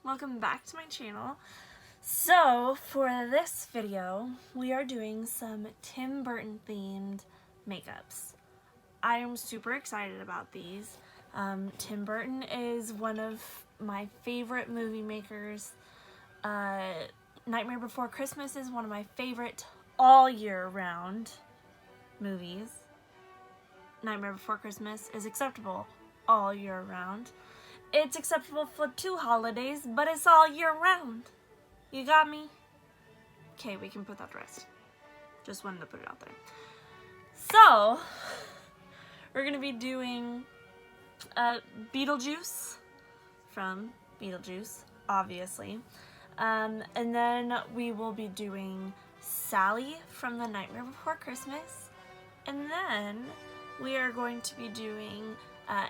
welcome back to my channel. So for this video we are doing some Tim Burton themed makeups. I am super excited about these. Tim Burton is one of my favorite movie makers. Nightmare Before Christmas is one of my favorite all year round movies. Nightmare Before Christmas is acceptable all year round. It's acceptable for 2 holidays, but it's all year round. You got me? Okay, we can put that to rest. Just wanted to put it out there. So, we're going to be doing Beetlejuice from Beetlejuice, obviously. And then we will be doing Sally from The Nightmare Before Christmas. And then we are going to be doing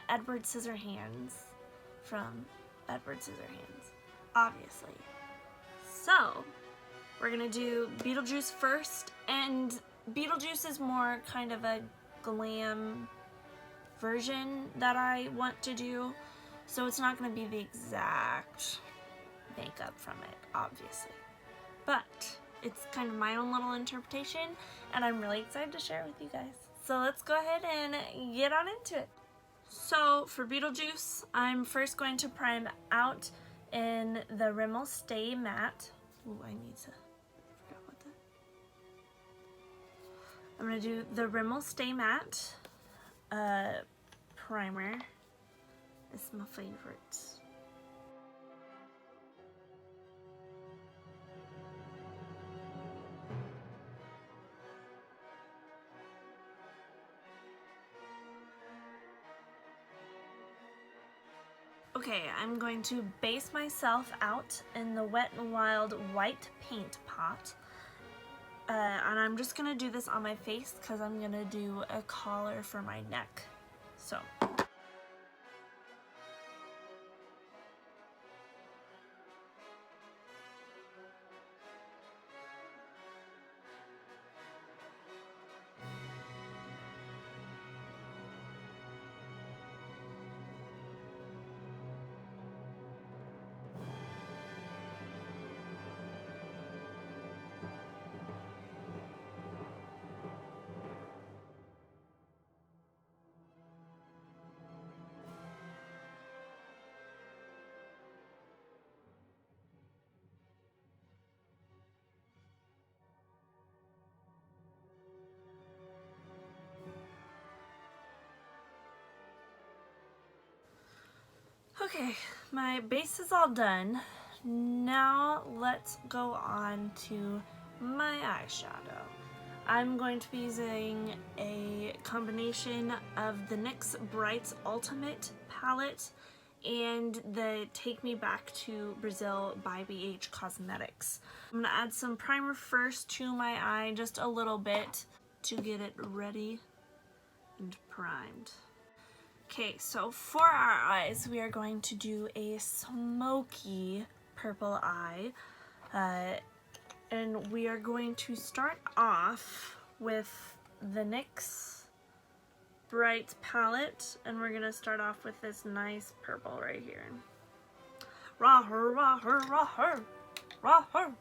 Edward Scissorhands from Edward Scissorhands, obviously. So, we're gonna do Beetlejuice first, and Beetlejuice is more kind of a glam version that I want to do, so it's not gonna be the exact makeup from it, obviously. But it's kind of my own little interpretation, and I'm really excited to share it with you guys. So let's go ahead and get on into it. So for Beetlejuice, I'm first going to prime out in the Rimmel Stay Matte. Ooh, I forgot what that. I'm going to do the Rimmel Stay Matte primer. It's my favorite. Okay, I'm going to base myself out in the Wet n Wild white paint pot. And I'm just going to do this on my face because I'm going to do a collar for my neck. So. Okay, my base is all done. Now let's go on to my eyeshadow. I'm going to be using a combination of the NYX Brights Ultimate palette and the Take Me Back to Brazil by BH Cosmetics. I'm going to add some primer first to my eye, just a little bit to get it ready and primed. Okay, so for our eyes, we are going to do a smoky purple eye. And we are going to start off with the NYX Brights palette. And we're going to start off with this nice purple right here. Rah-her, rah-her, rah-her, rah-her.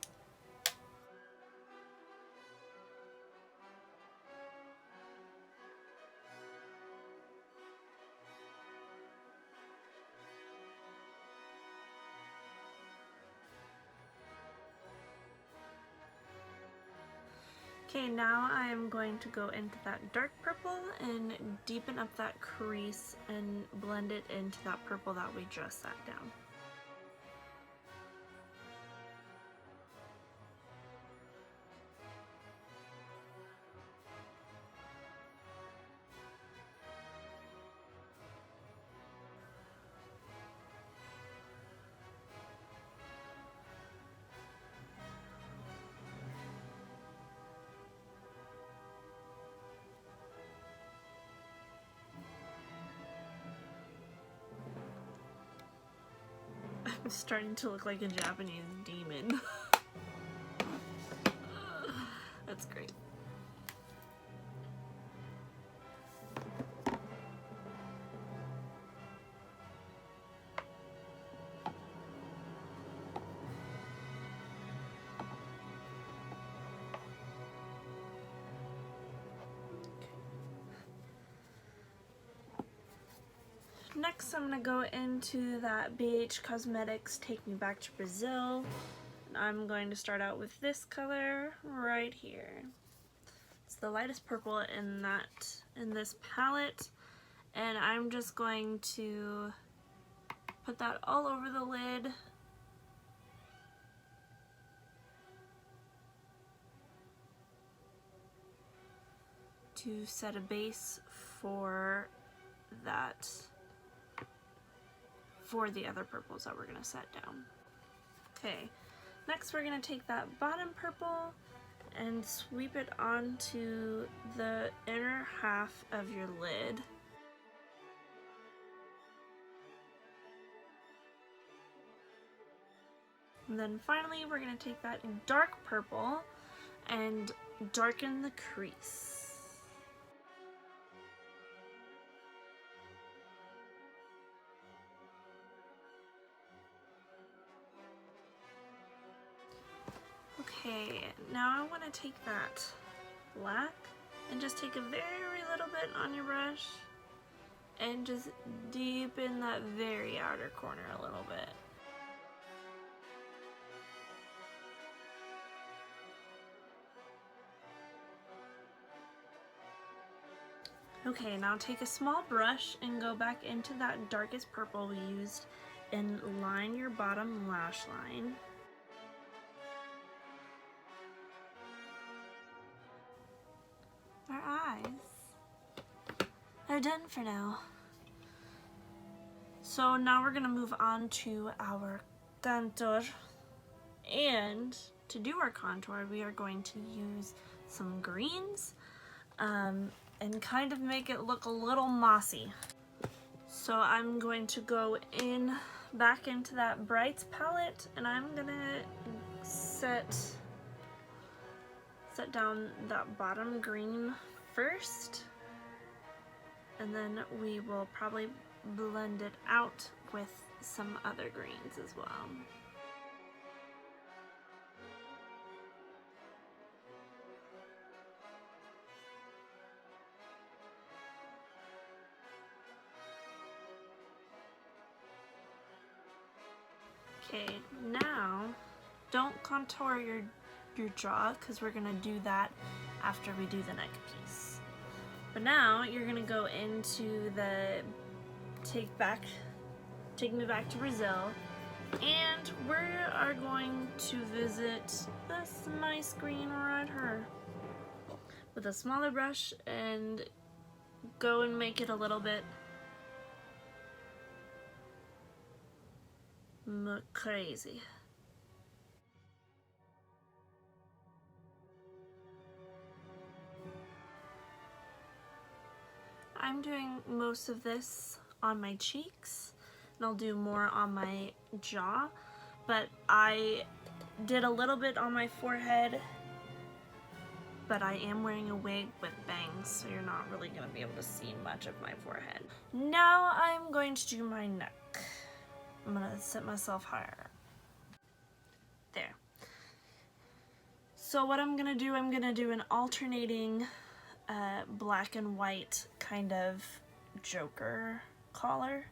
Okay, now I am going to go into that dark purple and deepen up that crease and blend it into that purple that we just sat down. I'm starting to look like a Japanese demon. That's great. next I'm going to go into that BH Cosmetics Take Me Back to Brazil. And I'm going to start out with this color right here. It's the lightest purple in this palette, and I'm just going to put that all over the lid. To set a base for that, for the other purples that we're going to set down. Okay, next we're going to take that bottom purple and sweep it onto the inner half of your lid. And then finally we're going to take that dark purple and darken the crease. Okay, now I want to take that black and just take a very little bit on your brush and just deepen that very outer corner a little bit. Okay, now take a small brush and go back into that darkest purple we used and line your bottom lash line. Our eyes are done for now. So now we're going to move on to our contour. And to do our contour, we are going to use some greens and kind of make it look a little mossy. So I'm going to go back into that Brights palette, and I'm going to set down that bottom green first, and then we will probably blend it out with some other greens as well. Okay, now don't contour your jaw, because we're going to do that after we do the neck piece. But now you're going to go into the Take Me Back to Brazil, and we are going to visit this nice green right here with a smaller brush and go and make it a little bit crazy. I'm doing most of this on my cheeks, and I'll do more on my jaw, but I did a little bit on my forehead, but I am wearing a wig with bangs, so you're not really going to be able to see much of my forehead. Now I'm going to do my neck. I'm going to set myself higher. There. So what I'm going to do an alternating black and white kind of Joker collar.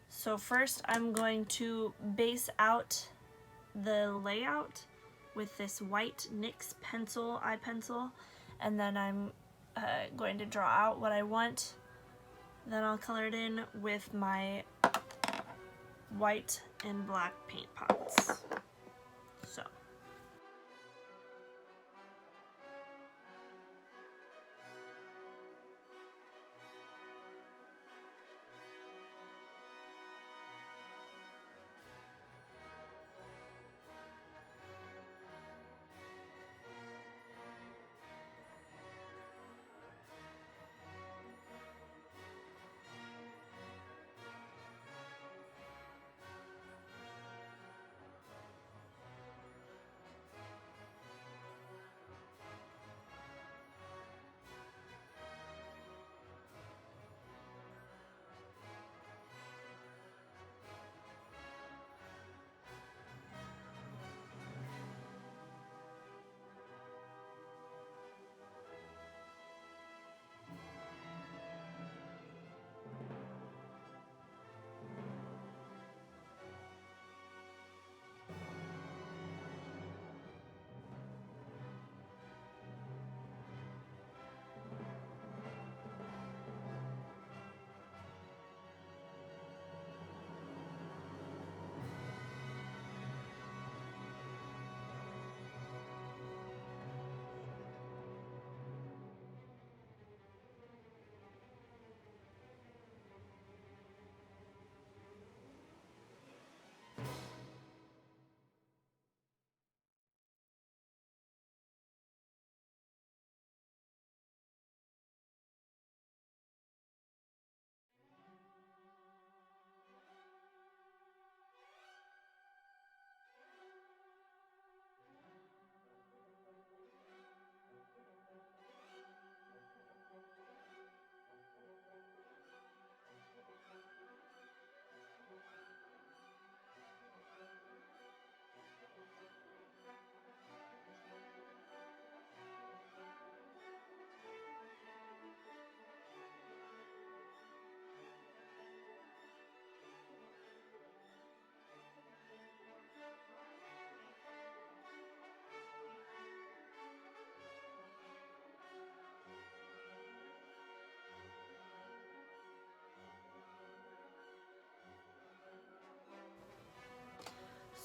So first I'm going to base out the layout with this white NYX eye pencil, and then I'm going to draw out what I want. Then I'll color it in with my white and black paint pots. So.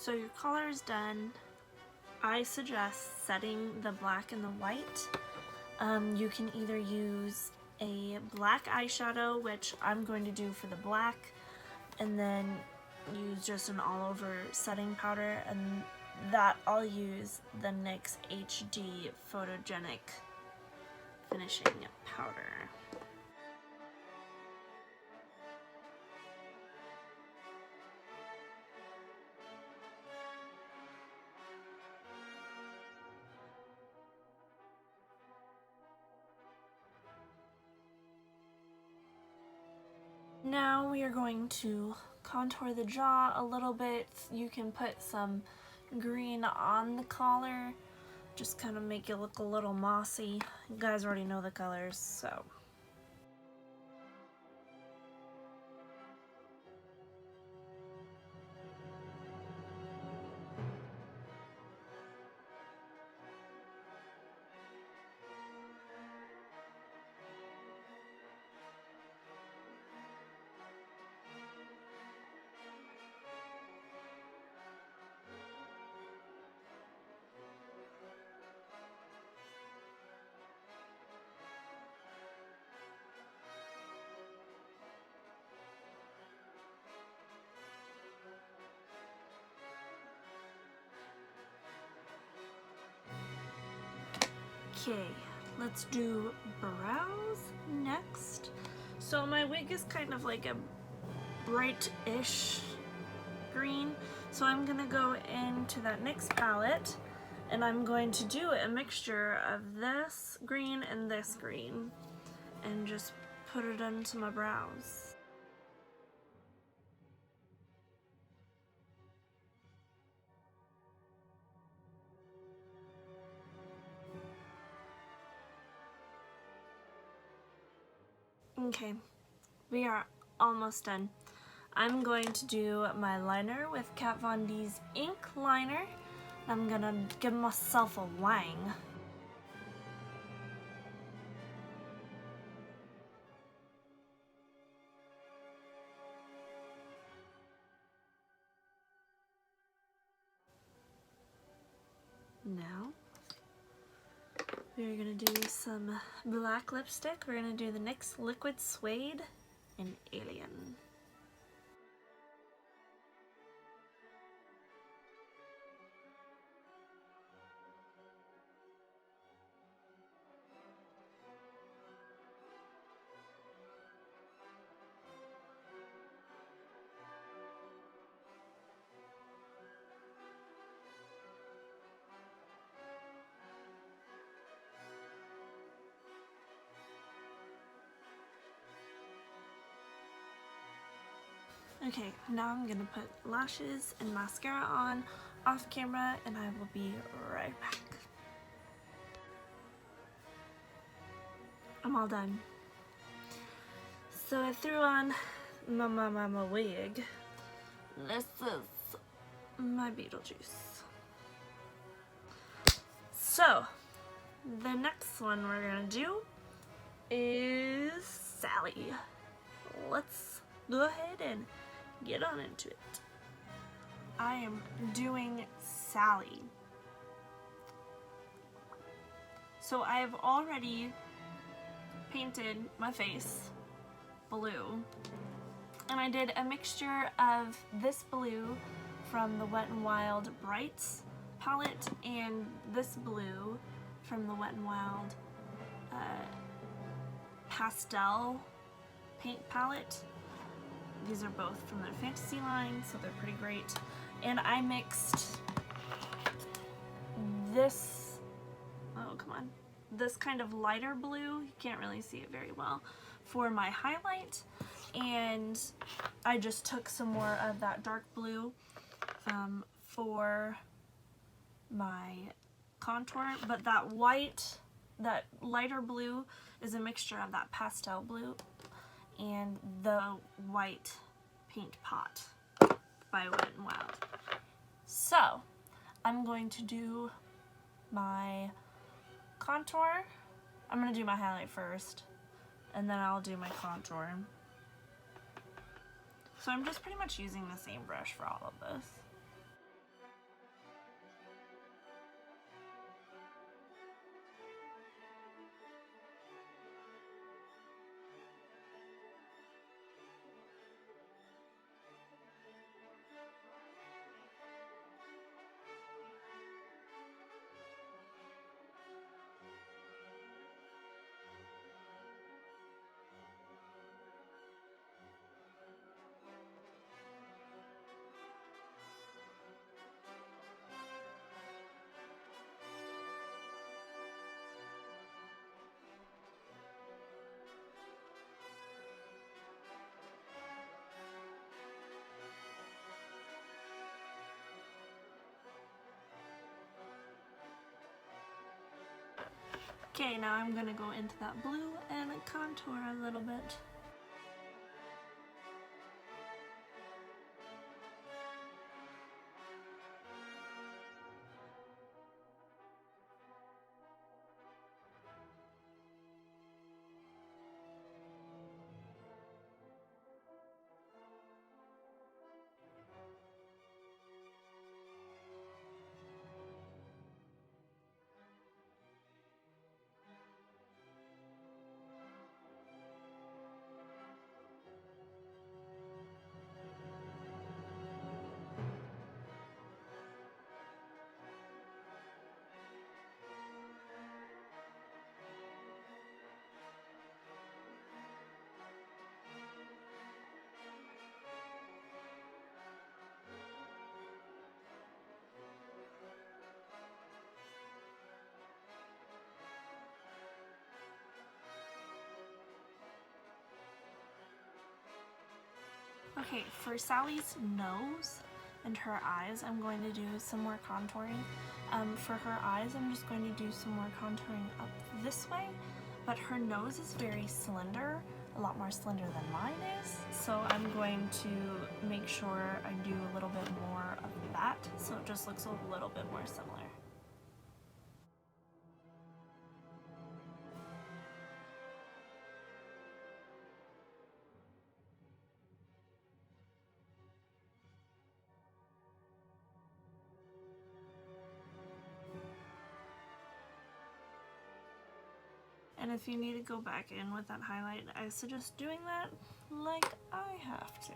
So your color is done. I suggest setting the black and the white. You can either use a black eyeshadow, which I'm going to do for the black, and then use just an all-over setting powder, and that I'll use the NYX HD Photogenic finishing powder. Now we are going to contour the jaw a little bit. You can put some green on the collar, just kind of make it look a little mossy. You guys already know the colors, so. Okay, let's do brows next. So my wig is kind of like a bright-ish green, so I'm gonna go into that NYX palette and I'm going to do a mixture of this green and this green and just put it into my brows. Okay, we are almost done. I'm going to do my liner with Kat Von D's ink liner. I'm gonna give myself a wang. Now, we're gonna do some black lipstick. We're gonna do the NYX Liquid Suede and Alien. Okay, now I'm gonna put lashes and mascara on off camera and I will be right back. I'm all done. So I threw on my wig. This is my Beetlejuice. So, the next one we're gonna do is Sally. Let's go ahead and get on into it. I am doing Sally. So I have already painted my face blue, and I did a mixture of this blue from the Wet n Wild Brights palette and this blue from the Wet n Wild Pastel paint palette. These are both from their fantasy line, so they're pretty great. And I mixed this, oh come on, this kind of lighter blue, you can't really see it very well, for my highlight. And I just took some more of that dark blue for my contour. But that white, that lighter blue is a mixture of that pastel blue and the white paint pot by Wet n Wild. So I'm going to do my contour. I'm going to do my highlight first and then I'll do my contour. So I'm just pretty much using the same brush for all of this. Okay, now I'm gonna go into that blue and contour a little bit. Okay, for Sally's nose and her eyes, I'm going to do some more contouring. For her eyes, I'm just going to do some more contouring up this way, but her nose is very slender, a lot more slender than mine is, so I'm going to make sure I do a little bit more of that, so it just looks a little bit more similar. And if you need to go back in with that highlight, I suggest doing that like I have to.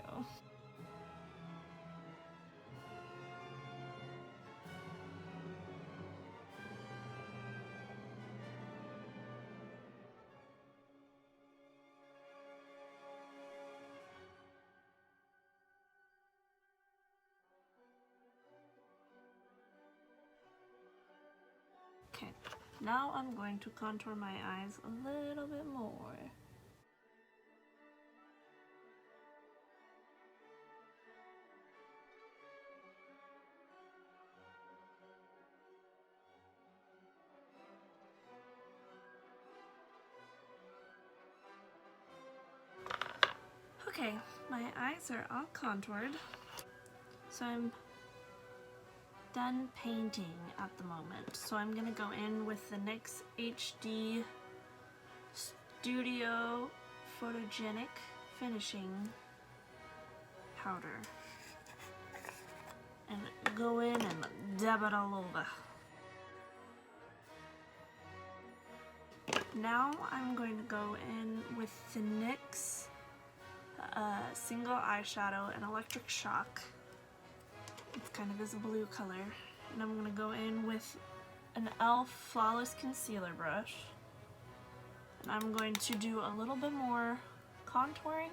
Okay, now I'm going to contour my eyes a little bit more. Okay, my eyes are all contoured, so I'm done painting at the moment. So I'm gonna go in with the NYX HD Studio Photogenic Finishing Powder and go in and dab it all over. Now I'm going to go in with the NYX Single Eyeshadow and Electroshock. It's kind of this blue color. And I'm going to go in with an e.l.f. Flawless Concealer brush. And I'm going to do a little bit more contouring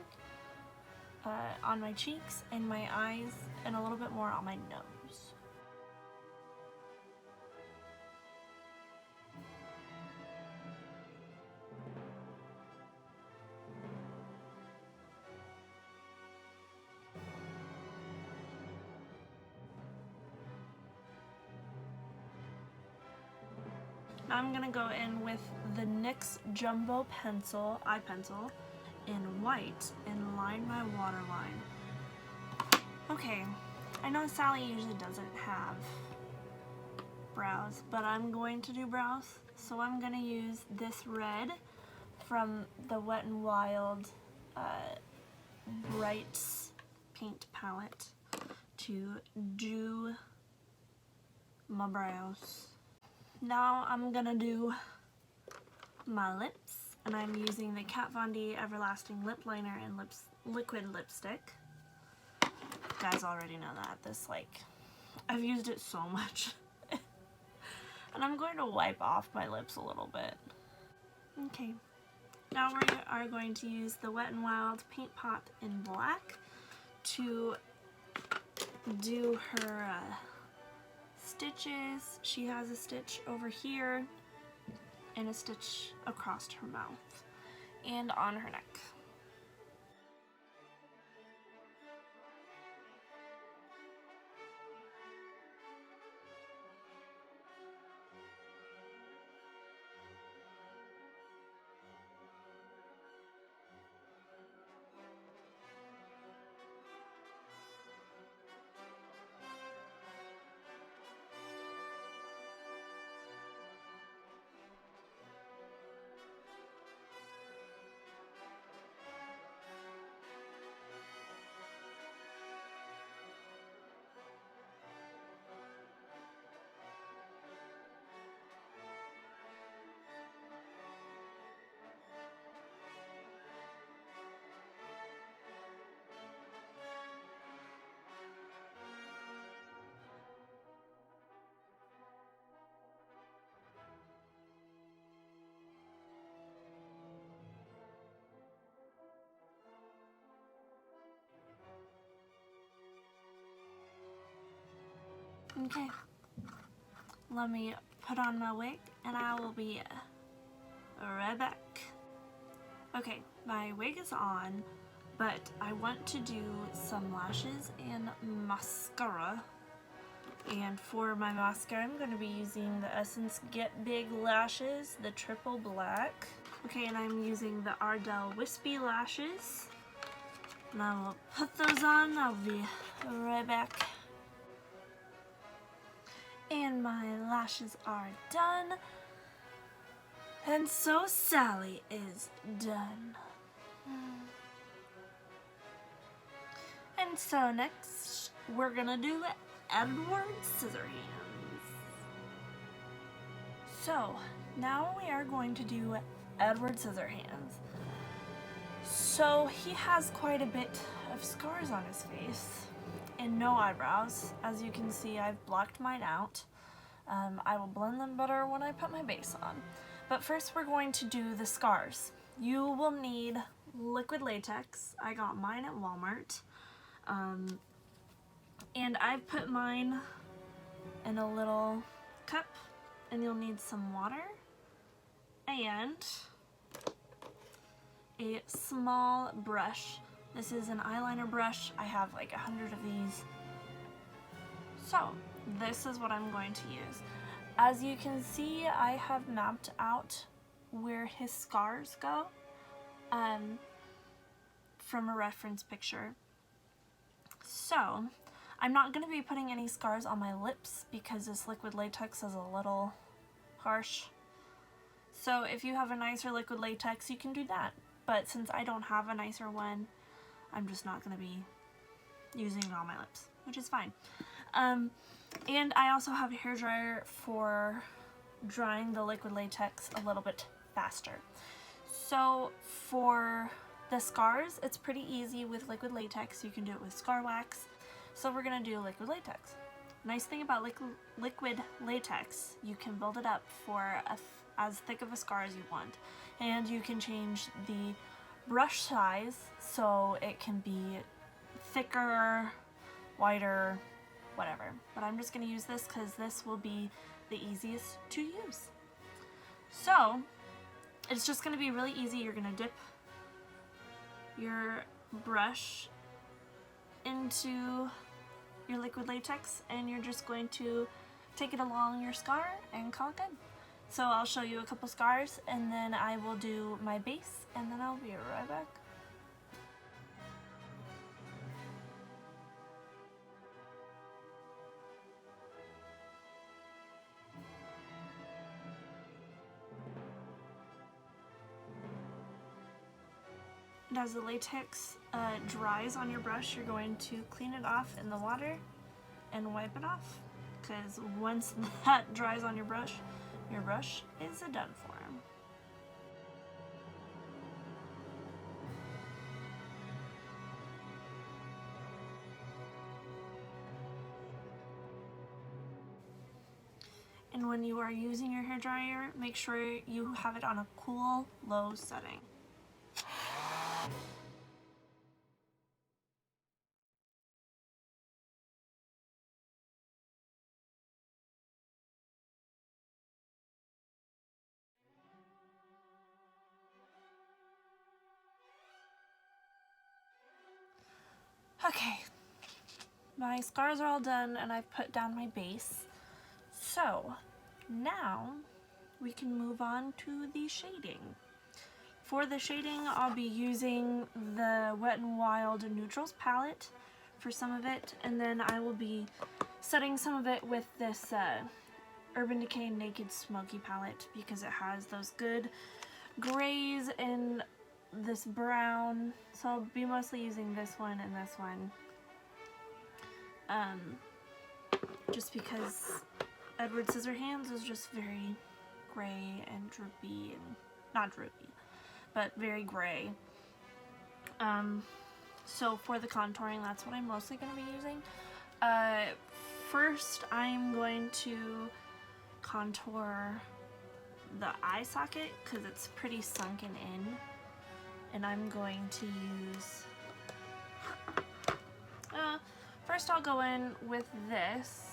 on my cheeks and my eyes and a little bit more on my nose. Now I'm gonna go in with the NYX Jumbo Pencil, eye pencil, in white and line my waterline. Okay, I know Sally usually doesn't have brows, but I'm going to do brows, so I'm gonna use this red from the Wet n Wild Brights paint palette to do my brows. Now I'm gonna do my lips, and I'm using the Kat Von D Everlasting Lip Liner and Liquid Lipstick. You guys already know that. I've used it so much. And I'm going to wipe off my lips a little bit. Okay, now we are going to use the Wet n Wild Paint Pot in black to do her stitches. She has a stitch over here and a stitch across her mouth and on her neck. Okay, let me put on my wig and I will be right back. Okay, my wig is on, but I want to do some lashes and mascara. And for my mascara, I'm going to be using the Essence Get Big Lashes, the triple black. Okay, and I'm using the Ardell Wispy lashes. And I will put those on. I'll be right back. And my lashes are done. And so Sally is done. And so next, we're gonna do Edward Scissorhands. So now we are going to do Edward Scissorhands. So he has quite a bit of scars on his face and no eyebrows. As you can see, I've blocked mine out. I will blend them better when I put my base on. But first we're going to do the scars. You will need liquid latex. I got mine at Walmart. And I put mine in a little cup, and you'll need some water and a small brush. This is an eyeliner brush. I have like 100 of these. So this is what I'm going to use. As you can see, I have mapped out where his scars go from a reference picture. So I'm not going to be putting any scars on my lips because this liquid latex is a little harsh. So if you have a nicer liquid latex, you can do that. But since I don't have a nicer one, I'm just not going to be using it on my lips, which is fine. And I also have a hairdryer for drying the liquid latex a little bit faster. So for the scars, it's pretty easy with liquid latex. You can do it with scar wax. So we're going to do liquid latex. Nice thing about liquid latex, you can build it up for as thick of a scar as you want. And you can change the brush size so it can be thicker, wider, whatever. But I'm just going to use this because this will be the easiest to use. So it's just going to be really easy. You're going to dip your brush into your liquid latex and you're just going to take it along your scar and call it good. So I'll show you a couple scars and then I will do my base and then I'll be right back. And as the latex dries on your brush, you're going to clean it off in the water and wipe it off. Because once that dries on your brush is done for. And when you are using your hairdryer, make sure you have it on a cool, low setting. Okay, my scars are all done and I've put down my base. So now we can move on to the shading. For the shading, I'll be using the Wet n Wild Neutrals palette for some of it, and then I will be setting some of it with this Urban Decay Naked Smokey palette because it has those good grays and this brown. So I'll be mostly using this one and this one. Just because Edward Scissorhands is just very gray and droopy, and not droopy, but very gray. So for the contouring, that's what I'm mostly going to be using. First, I'm going to contour the eye socket because it's pretty sunken in, and I'm going to use, first I'll go in with this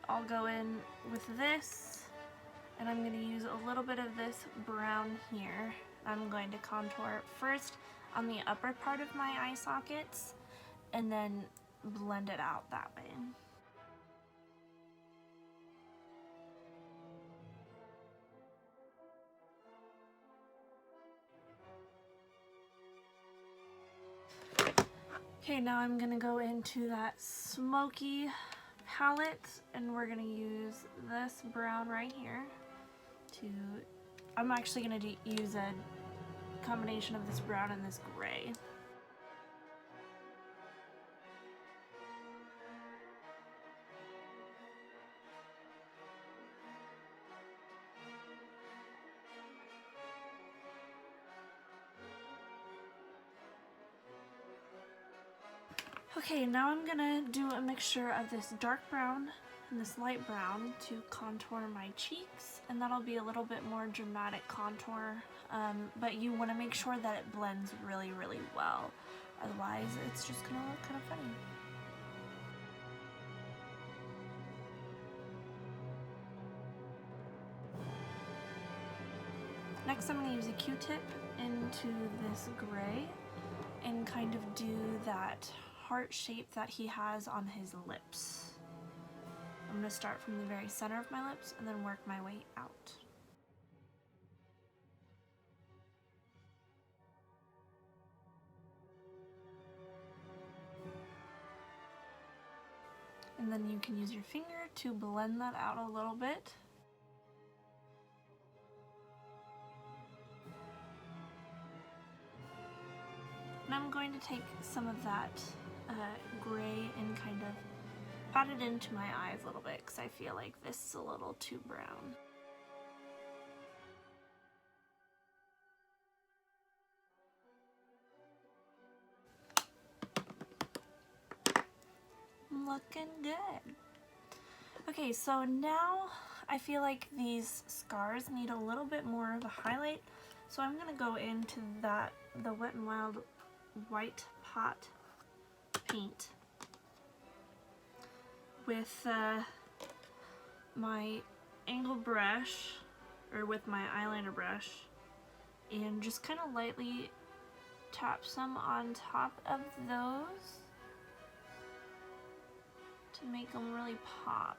I'll go in with this, and I'm going to use a little bit of this brown here. I'm going to contour first on the upper part of my eye sockets, and then blend it out that way. Okay, now I'm gonna go into that Smokey palette, and we're gonna use this brown right here to, I'm actually gonna use a combination of this brown and this gray. Okay, now I'm gonna do a mixture of this dark brown and this light brown to contour my cheeks, and that'll be a little bit more dramatic contour, but you want to make sure that it blends really, really well. Otherwise, it's just gonna look kind of funny. Next, I'm gonna use a Q-tip into this gray and kind of do that heart shape that he has on his lips. I'm going to start from the very center of my lips and then work my way out. And then you can use your finger to blend that out a little bit. And I'm going to take some of that gray and kind of pat it into my eyes a little bit because I feel like this is a little too brown. Looking good. Okay, so now I feel like these scars need a little bit more of a highlight, so I'm going to go into the Wet n Wild White Pot paint with my angled brush, or with my eyeliner brush, and just kind of lightly tap some on top of those to make them really pop.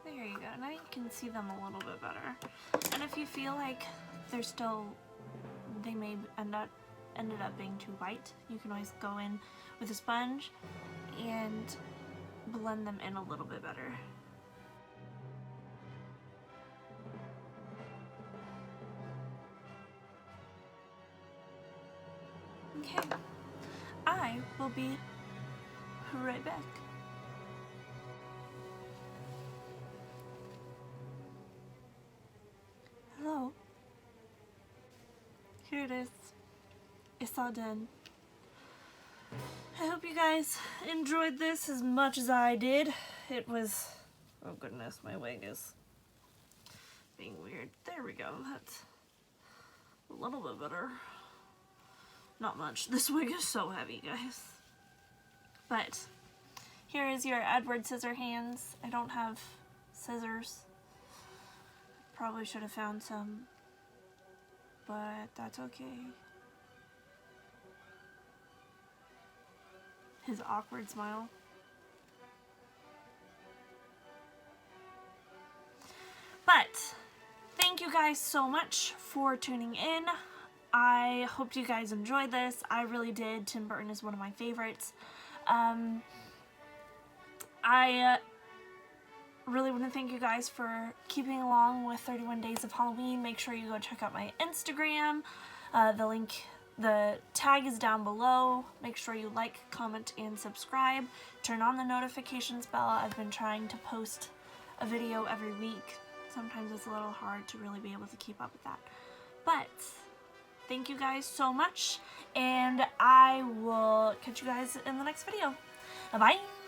There you go. Now you can see them a little bit better. And if you feel like they may ended up being too white, you can always go in with a sponge and blend them in a little bit better. Okay, I will be right back. Hello. Here it is. It's all done. I hope you guys enjoyed this as much as I did. It was... oh goodness, my wig is being weird. There we go. That's a little bit better. Not much. This wig is so heavy, guys. But here is your Edward Scissorhands. I don't have scissors. Probably should have found some, but that's okay. His awkward smile. But thank you guys so much for tuning in. I hope you guys enjoyed this. I really did. Tim Burton is one of my favorites. I really want to thank you guys for keeping along with 31 Days of Halloween. Make sure you go check out my Instagram. The tag is down below. Make sure you like, comment, and subscribe. Turn on the notifications bell. I've been trying to post a video every week. Sometimes it's a little hard to really be able to keep up with that. But thank you guys so much, and I will catch you guys in the next video. Bye-bye!